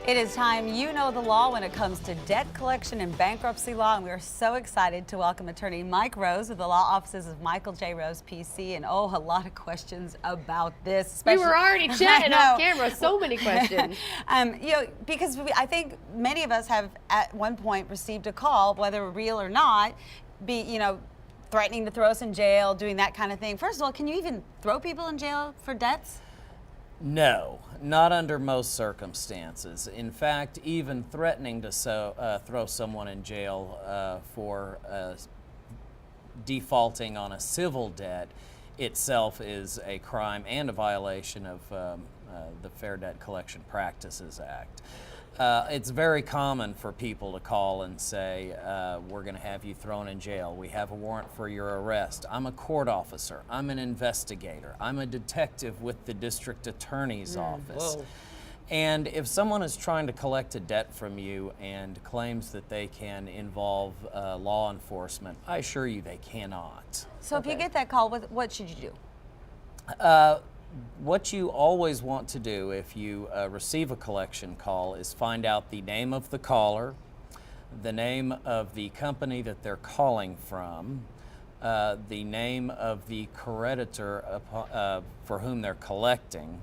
It is time you know the law when it comes to debt collection and bankruptcy law, and we are so excited to welcome attorney Mike Rose with the law offices of Michael J. Rose, PC, and a lot of questions about this. We were already chatting off camera, so many questions. Because I think many of us have at one point received a call, whether real or not, threatening to throw us in jail, doing that kind of thing. First of all, can you even throw people in jail for debts? No, not under most circumstances. In fact, even threatening to throw someone in jail for defaulting on a civil debt itself is a crime and a violation of the Fair Debt Collection Practices Act. It's very common for people to call and say, we're going to have you thrown in jail. We have a warrant for your arrest. I'm a court officer. I'm an investigator. I'm a detective with the district attorney's office. Whoa. And if someone is trying to collect a debt from you and claims that they can involve law enforcement, I assure you they cannot. So if you get that call, what should you do? What you always want to do if you receive a collection call is find out the name of the caller, the name of the company that they're calling from, the name of the creditor for whom they're collecting,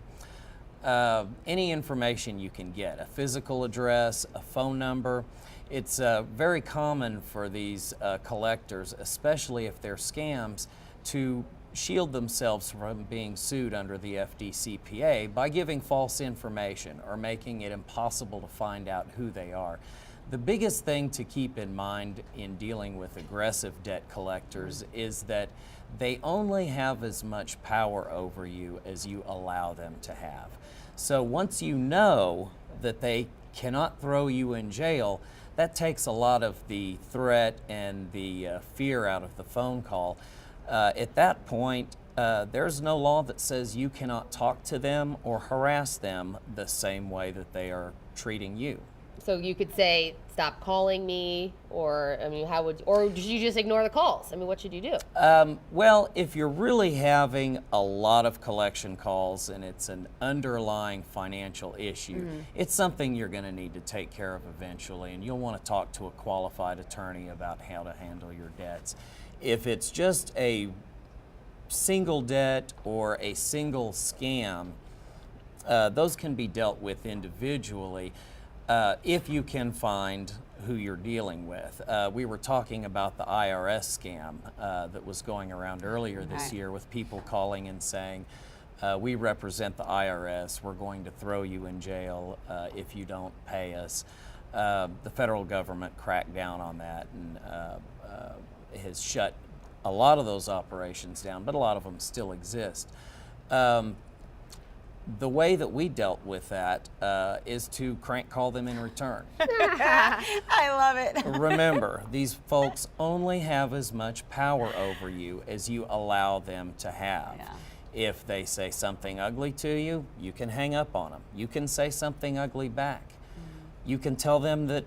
any information you can get, a physical address, a phone number. It's very common for these collectors, especially if they're scams, to shield themselves from being sued under the FDCPA by giving false information or making it impossible to find out who they are. The biggest thing to keep in mind in dealing with aggressive debt collectors is that they only have as much power over you as you allow them to have. So once you know that they cannot throw you in jail, that takes a lot of the threat and the fear out of the phone call. At that point, there's no law that says you cannot talk to them or harass them the same way that they are treating you. So you could say, stop calling me, or or should you just ignore the calls? What should you do? Well, if you're really having a lot of collection calls and it's an underlying financial issue, it's something you're going to need to take care of eventually, and you'll want to talk to a qualified attorney about how to handle your debts. If it's just a single debt or a single scam, those can be dealt with individually if you can find who you're dealing with. We were talking about the IRS scam that was going around earlier this year with people calling and saying, we represent the IRS, we're going to throw you in jail if you don't pay us. The federal government cracked down on that and has shut a lot of those operations down, but a lot of them still exist. The way that we dealt with that is to crank call them in return. I love it. Remember, these folks only have as much power over you as you allow them to have. Yeah. If they say something ugly to you, you can hang up on them. You can say something ugly back. You can tell them that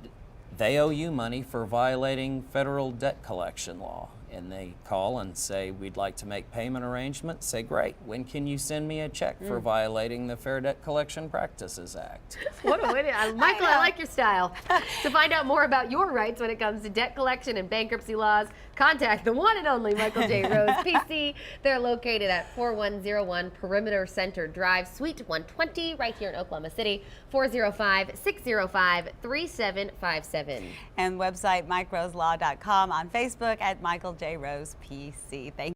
they owe you money for violating federal debt collection law. And they call and say, we'd like to make payment arrangements. Say, great, when can you send me a check for violating the Fair Debt Collection Practices Act? What a way to, Michael, I like your style. To find out more about your rights when it comes to debt collection and bankruptcy laws, contact the one and only Michael J. Rose, PC. They're located at 4101 Perimeter Center Drive, Suite 120, right here in Oklahoma City, 405-605-3757. And website MikeRoseLaw.com, on Facebook at Michael J. Rose, PC. Thank you.